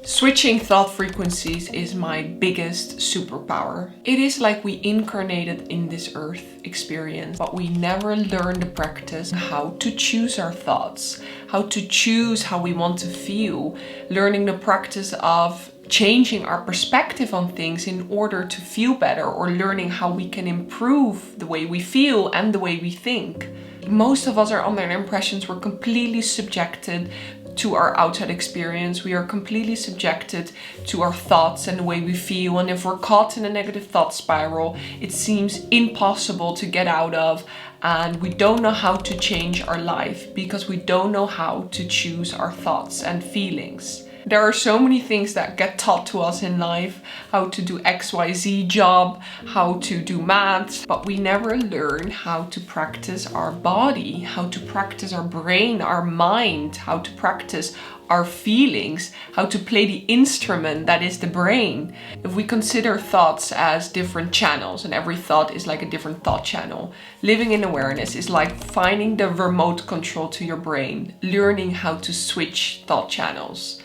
Switching thought frequencies is my biggest superpower. It is like we incarnated in this earth experience, but we never learn the practice how to choose our thoughts, how to choose how we want to feel, learning the practice of changing our perspective on things in order to feel better, or learning how we can improve the way we feel and the way we think. Most of us are under the impressions we're completely subjected to our outside experience. We are completely subjected to our thoughts and the way we feel. And if we're caught in a negative thought spiral, it seems impossible to get out of. And we don't know how to change our life because we don't know how to choose our thoughts and feelings. There are so many things that get taught to us in life, how to do XYZ job, how to do maths, but we never learn how to practice our body, how to practice our brain, our mind, how to practice our feelings, how to play the instrument that is the brain. If we consider thoughts as different channels, and every thought is like a different thought channel, living in awareness is like finding the remote control to your brain, learning how to switch thought channels.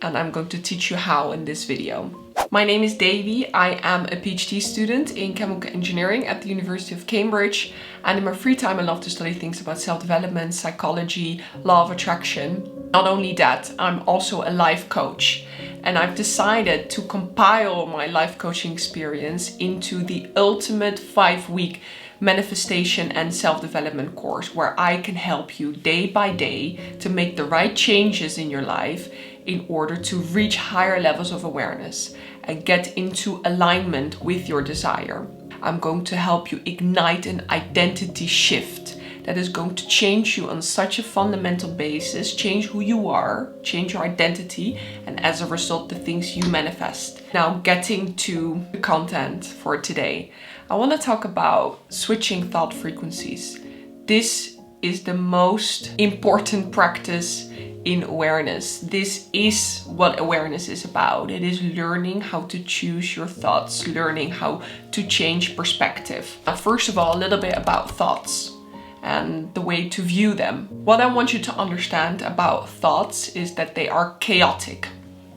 And I'm going to teach you how in this video. My name is Davy. I am a PhD student in chemical engineering at the University of Cambridge. And in my free time, I love to study things about self-development, psychology, law of attraction. Not only that, I'm also a life coach. And I've decided to compile my life coaching experience into the ultimate 5-week manifestation and self-development course, where I can help you day by day to make the right changes in your life in order to reach higher levels of awareness and get into alignment with your desire. I'm going to help you ignite an identity shift that is going to change you on such a fundamental basis, change who you are, change your identity, and as a result, the things you manifest. Now, getting to the content for today, I want to talk about switching thought frequencies. This is the most important practice in awareness. This is what awareness is about. It is learning how to choose your thoughts, learning how to change perspective. Now, first of all, a little bit about thoughts and the way to view them. What I want you to understand about thoughts is that they are chaotic.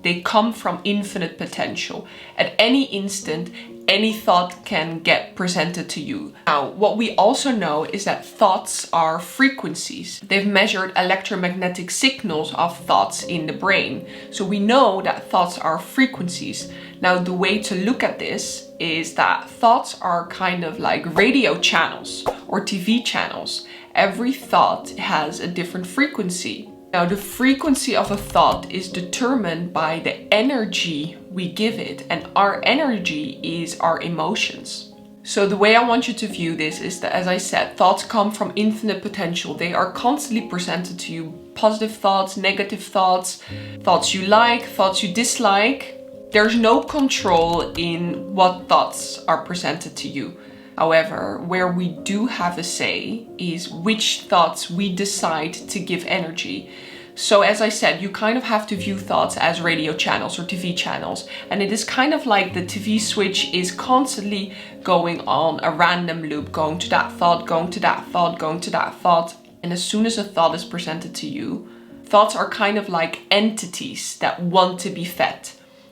They come from infinite potential. At any instant, any thought can get presented to you. Now, what we also know is that thoughts are frequencies. They've measured electromagnetic signals of thoughts in the brain. So we know that thoughts are frequencies. Now, the way to look at this is that thoughts are kind of like radio channels or TV channels. Every thought has a different frequency. Now, the frequency of a thought is determined by the energy we give it, and our energy is our emotions. So the way I want you to view this is that, as I said, thoughts come from infinite potential. They are constantly presented to you. Positive thoughts, negative thoughts, thoughts you like, thoughts you dislike. There's no control in what thoughts are presented to you. However, where we do have a say is which thoughts we decide to give energy. So as I said, you kind of have to view thoughts as radio channels or TV channels. And it is kind of like the TV switch is constantly going on a random loop, going to that thought, going to that thought, going to that thought. And as soon as a thought is presented to you, thoughts are kind of like entities that want to be fed.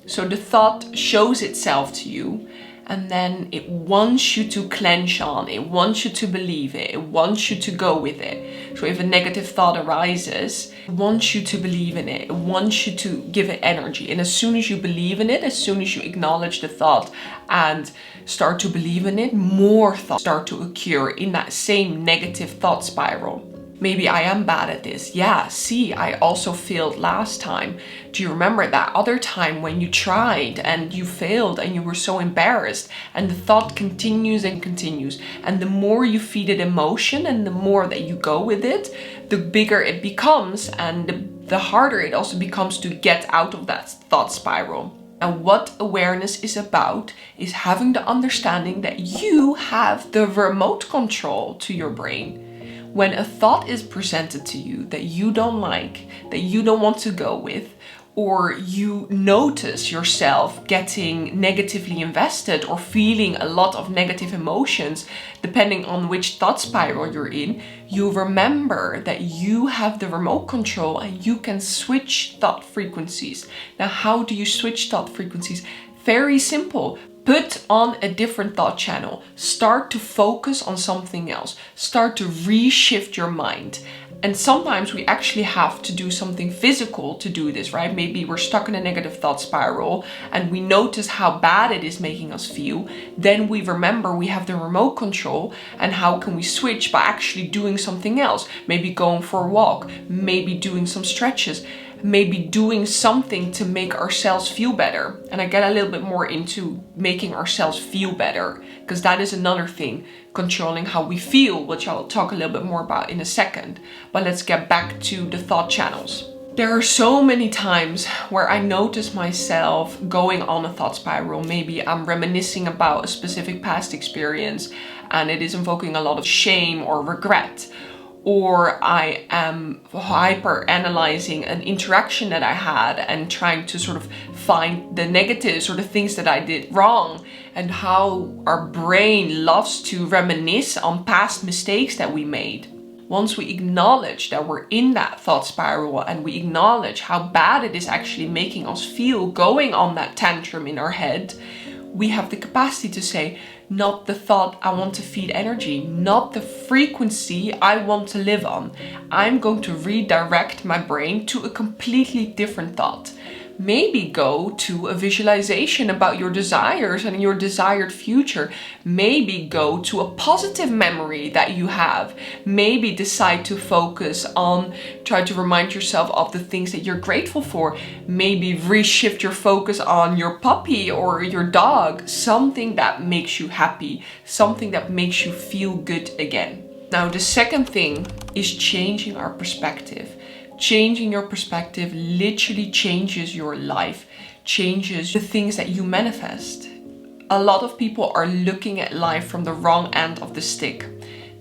So the thought shows itself to you, and then it wants you to clench on, it wants you to believe it, it wants you to go with it. So if a negative thought arises, it wants you to believe in it, it wants you to give it energy. And as soon as you believe in it, as soon as you acknowledge the thought and start to believe in it, more thoughts start to occur in that same negative thought spiral. Maybe I am bad at this. Yeah, see, I also failed last time. Do you remember that other time when you tried and you failed and you were so embarrassed? And the thought continues and continues. And the more you feed it emotion and the more that you go with it, the bigger it becomes and the harder it also becomes to get out of that thought spiral. And what awareness is about is having the understanding that you have the remote control to your brain. When a thought is presented to you that you don't like, that you don't want to go with, or you notice yourself getting negatively invested or feeling a lot of negative emotions, depending on which thought spiral you're in, you remember that you have the remote control and you can switch thought frequencies. Now, how do you switch thought frequencies? Very simple. Put on a different thought channel. Start to focus on something else. Start to reshift your mind. And sometimes we actually have to do something physical to do this, right? Maybe we're stuck in a negative thought spiral and we notice how bad it is making us feel. Then we remember we have the remote control, and how can we switch by actually doing something else? Maybe going for a walk, maybe doing some stretches, maybe doing something to make ourselves feel better. And I get a little bit more into making ourselves feel better, because that is another thing, controlling how we feel, which I'll talk a little bit more about in a second. But let's get back to the thought channels. There are so many times where I notice myself going on a thought spiral. Maybe I'm reminiscing about a specific past experience and it is invoking a lot of shame or regret. Or I am hyper analyzing an interaction that I had and trying to sort of find the negatives or the things that I did wrong, and how our brain loves to reminisce on past mistakes that we made. Once we acknowledge that we're in that thought spiral and we acknowledge how bad it is actually making us feel going on that tantrum in our head, we have the capacity to say, not the thought I want to feed energy, not the frequency I want to live on. I'm going to redirect my brain to a completely different thought. Maybe go to a visualization about your desires and your desired future. Maybe go to a positive memory that you have. Maybe decide to focus on, try to remind yourself of the things that you're grateful for. Maybe reshift your focus on your puppy or your dog, something that makes you happy, something that makes you feel good again. Now, the second thing is changing our perspective. Changing your perspective literally changes your life, changes the things that you manifest. A lot of people are looking at life from the wrong end of the stick.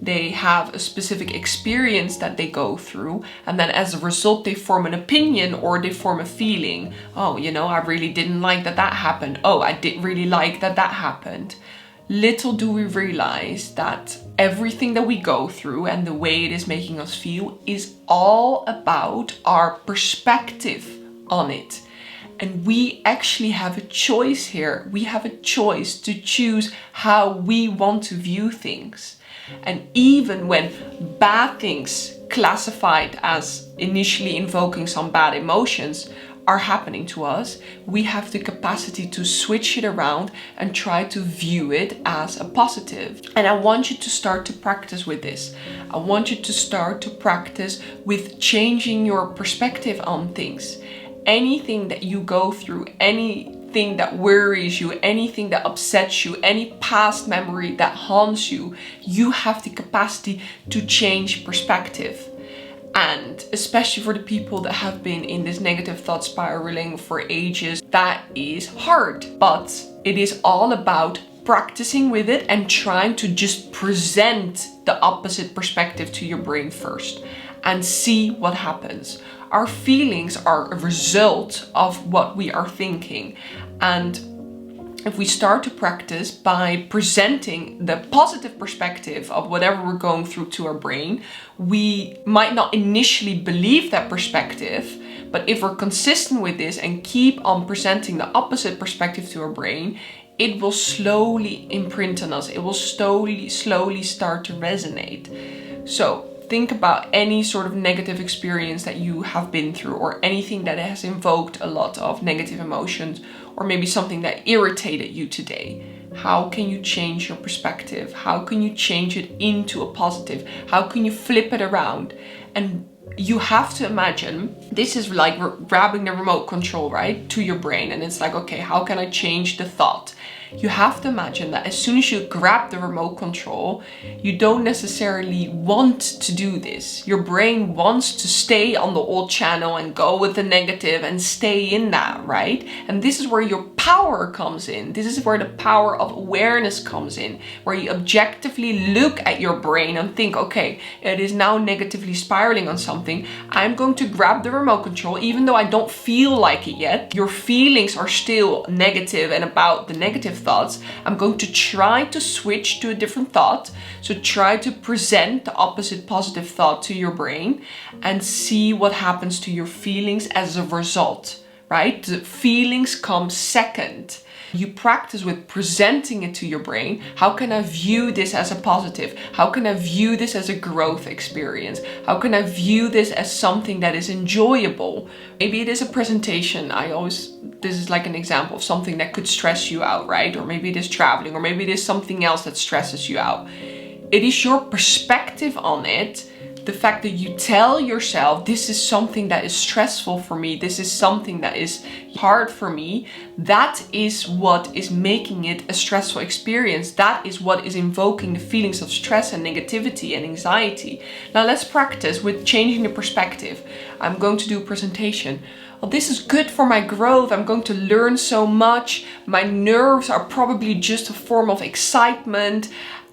They have a specific experience that they go through, and then as a result they form an opinion or they form a feeling. Oh, I really didn't like that happened. Oh, I did really like that happened. Little do we realize that everything that we go through and the way it is making us feel is all about our perspective on it. And we actually have a choice here. We have a choice to choose how we want to view things. And even when bad things classified as initially invoking some bad emotions are happening to us, we have the capacity to switch it around and try to view it as a positive. And I want you to start to practice with this. I want you to start to practice with changing your perspective on things. Anything that you go through, anything that worries you, anything that upsets you, any past memory that haunts you, you have the capacity to change perspective. And especially for the people that have been in this negative thought spiraling for ages, that is hard. But it is all about practicing with it and trying to just present the opposite perspective to your brain first and see what happens. Our feelings are a result of what we are thinking. And if we start to practice by presenting the positive perspective of whatever we're going through to our brain, we might not initially believe that perspective, but if we're consistent with this and keep on presenting the opposite perspective to our brain, it will slowly imprint on us. It will slowly start to resonate. So think about any sort of negative experience that you have been through, or anything that has invoked a lot of negative emotions, or maybe something that irritated you today. How can you change your perspective? How can you change it into a positive? How can you flip it around? And you have to imagine, this is like grabbing the remote control, right, to your brain. And it's like, okay, how can I change the thought? You have to imagine that as soon as you grab the remote control, you don't necessarily want to do this. Your brain wants to stay on the old channel and go with the negative and stay in that, right? And this is where your power comes in. This is where the power of awareness comes in, where you objectively look at your brain and think, okay, it is now negatively spiraling on something. I'm going to grab the remote control, even though I don't feel like it yet. Your feelings are still negative and about the negative thoughts. I'm going to try to switch to a different thought. So try to present the opposite positive thought to your brain and see what happens to your feelings as a result, right? The feelings come second. You practice with presenting it to your brain. How can I view this as a positive? How can I view this as a growth experience? How can I view this as something that is enjoyable? Maybe it is a presentation. This is like an example of something that could stress you out, right? Or maybe it is traveling, or maybe it is something else that stresses you out. It is your perspective on it. The fact that you tell yourself, this is something that is stressful for me, this is something that is hard for me, that is what is making it a stressful experience. That is what is invoking the feelings of stress and negativity and anxiety. Now let's practice with changing the perspective. I'm going to do a presentation. Well, this is good for my growth. I'm going to learn so much. My nerves are probably just a form of excitement.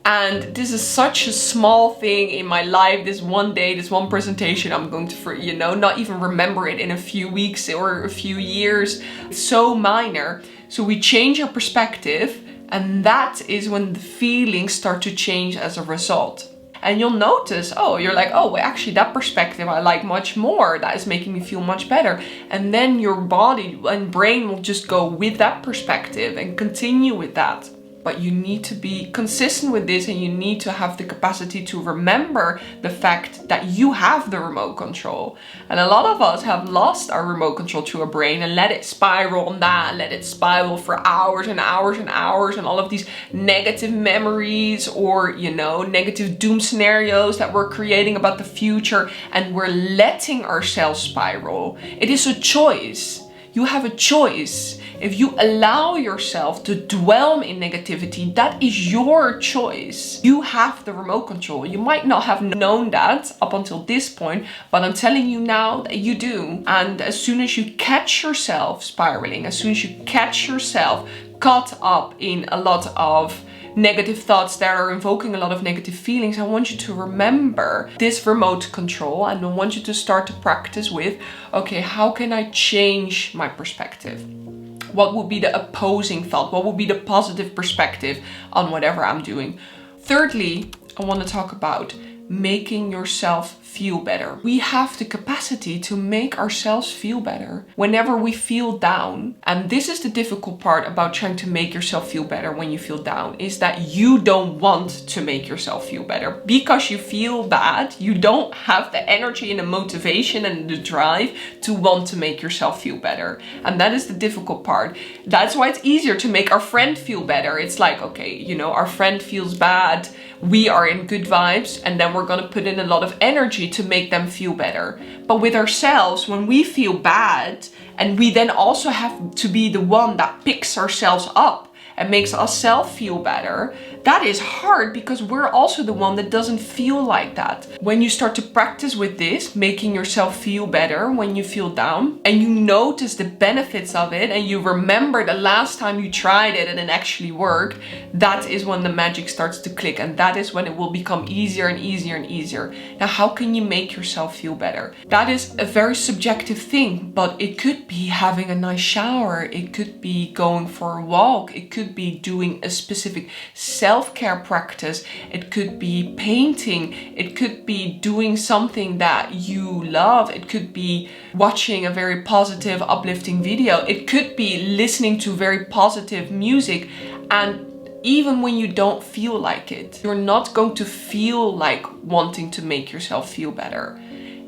And this is such a small thing in my life, this one day, this one presentation, I'm going to, not even remember it in a few weeks or a few years. It's so minor. So we change our perspective, and that is when the feelings start to change as a result. And you'll notice, you're like, well, actually that perspective I like much more. That is making me feel much better. And then your body and brain will just go with that perspective and continue with that. But you need to be consistent with this, and you need to have the capacity to remember the fact that you have the remote control. And a lot of us have lost our remote control to our brain and let it spiral on that, and let it spiral for hours and hours and hours, and all of these negative memories or, negative doom scenarios that we're creating about the future, and we're letting ourselves spiral. It is a choice. You have a choice. If you allow yourself to dwell in negativity, that is your choice. You have the remote control. You might not have known that up until this point, but I'm telling you now that you do. And as soon as you catch yourself spiraling, as soon as you catch yourself caught up in a lot of negative thoughts that are invoking a lot of negative feelings, I want you to remember this remote control, and I want you to start to practice with, okay, how can I change my perspective? What would be the opposing thought? What would be the positive perspective on whatever I'm doing? Thirdly, I want to talk about making yourself feel better. We have the capacity to make ourselves feel better whenever we feel down. And this is the difficult part about trying to make yourself feel better when you feel down, is that you don't want to make yourself feel better. Because you feel bad, you don't have the energy and the motivation and the drive to want to make yourself feel better. And that is the difficult part. That's why it's easier to make our friend feel better. It's like, okay, our friend feels bad, we are in good vibes, and then we're gonna put in a lot of energy to make them feel better. But with ourselves, when we feel bad, and we then also have to be the one that picks ourselves up and makes ourselves feel better, that is hard because we're also the one that doesn't feel like that. When you start to practice with this, making yourself feel better when you feel down, and you notice the benefits of it, and you remember the last time you tried it and it actually worked, that is when the magic starts to click, and that is when it will become easier and easier and easier. Now, how can you make yourself feel better? That is a very subjective thing, but it could be having a nice shower, it could be going for a walk, it could be doing a specific self-care practice, it could be painting, it could be doing something that you love, it could be watching a very positive, uplifting video, it could be listening to very positive music. And even when you don't feel like it, you're not going to feel like wanting to make yourself feel better.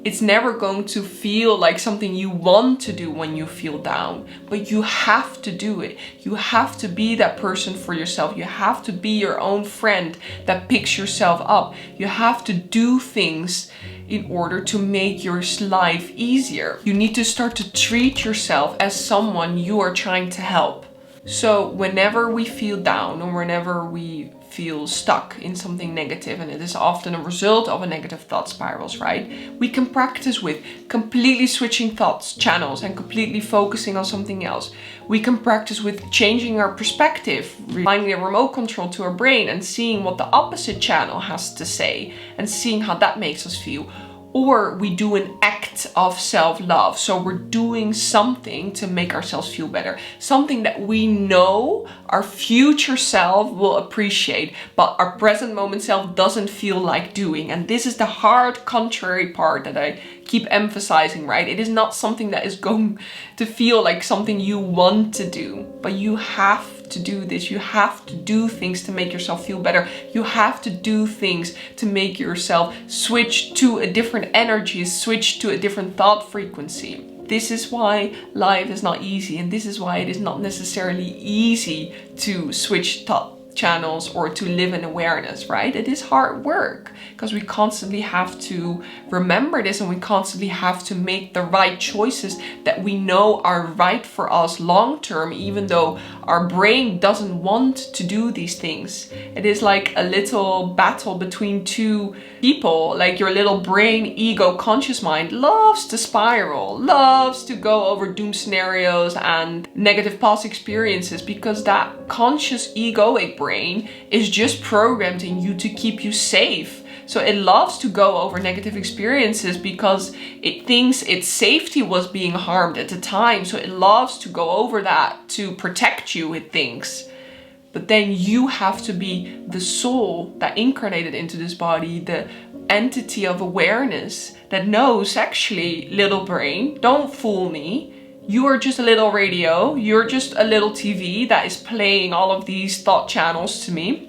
It's never going to feel like something you want to do when you feel down, but you have to do it. You have to be that person for yourself. You have to be your own friend that picks yourself up. You have to do things in order to make your life easier. You need to start to treat yourself as someone you are trying to help. So whenever we feel down or whenever we feel stuck in something negative, and it is often a result of a negative thought spirals, right? We can practice with completely switching thoughts channels and completely focusing on something else. We can practice with changing our perspective, finding a remote control to our brain and seeing what the opposite channel has to say and seeing how that makes us feel. Or we do an act of self-love. So we're doing something to make ourselves feel better. Something that we know our future self will appreciate, but our present moment self doesn't feel like doing. And this is the hard contrary part that I keep emphasizing, right? It is not something that is going to feel like something you want to do, but you have to do this. You have to do things to make yourself feel better. You have to do things to make yourself switch to a different energy, switch to a different thought frequency. This is why life is not easy, and this is why it is not necessarily easy to switch thought channels or to live in awareness, right? It is hard work because we constantly have to remember this, and we constantly have to make the right choices that we know are right for us long term, even though our brain doesn't want to do these things. It is like a little battle between two people. Like your little brain, ego, conscious mind loves to spiral, loves to go over doom scenarios and negative past experiences, because that conscious egoic brain is just programmed in you to keep you safe. So it loves to go over negative experiences because it thinks its safety was being harmed at the time. So it loves to go over that to protect you, it thinks. But then you have to be the soul that incarnated into this body, the entity of awareness that knows, actually, little brain, don't fool me. You are just a little radio. You're just a little TV that is playing all of these thought channels to me.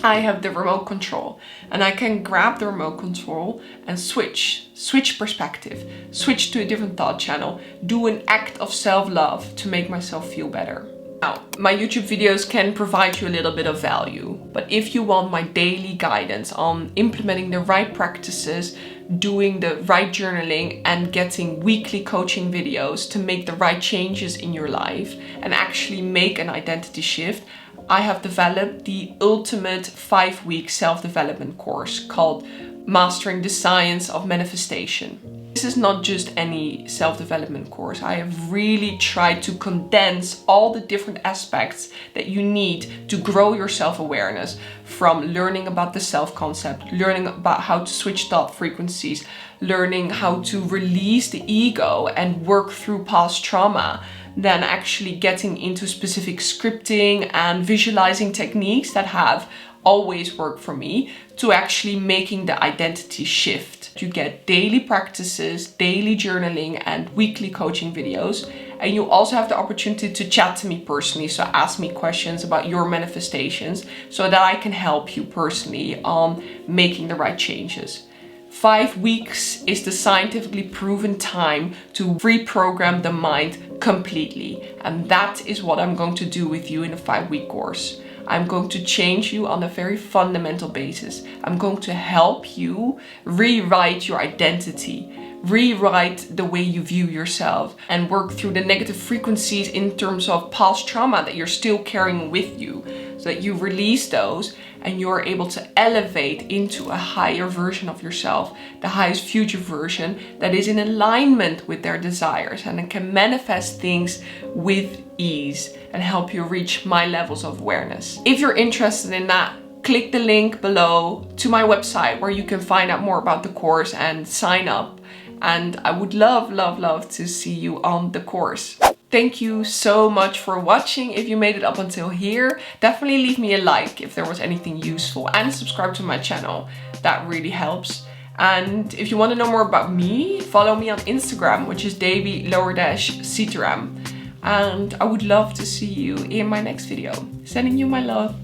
I have the remote control, and I can grab the remote control and switch perspective, switch to a different thought channel, do an act of self-love to make myself feel better. Now, my YouTube videos can provide you a little bit of value, but if you want my daily guidance on implementing the right practices, doing the right journaling, and getting weekly coaching videos to make the right changes in your life and actually make an identity shift, I have developed the ultimate 5-week self-development course called Mastering the Science of Manifestation. This is not just any self-development course. I have really tried to condense all the different aspects that you need to grow your self-awareness, from learning about the self-concept, learning about how to switch thought frequencies, learning how to release the ego and work through past trauma, then actually getting into specific scripting and visualizing techniques that have always worked for me, to actually making the identity shift. You get daily practices, daily journaling, and weekly coaching videos. And you also have the opportunity to chat to me personally, so ask me questions about your manifestations so that I can help you personally on making the right changes. 5 weeks is the scientifically proven time to reprogram the mind completely. And that is what I'm going to do with you in a 5-week course. I'm going to change you on a very fundamental basis. I'm going to help you rewrite your identity, rewrite the way you view yourself, and work through the negative frequencies in terms of past trauma that you're still carrying with you, so that you release those and you're able to elevate into a higher version of yourself, the highest future version that is in alignment with their desires and can manifest things with ease and help you reach my levels of awareness. If you're interested in that, click the link below to my website where you can find out more about the course and sign up. And I would love to see you on the course. Thank you so much for watching. If you made it up until here, definitely leave me a like if there was anything useful, and subscribe to my channel. That really helps. And if you want to know more about me, follow me on Instagram, which is Davy_Sitaram. And I would love to see you in my next video. Sending you my love.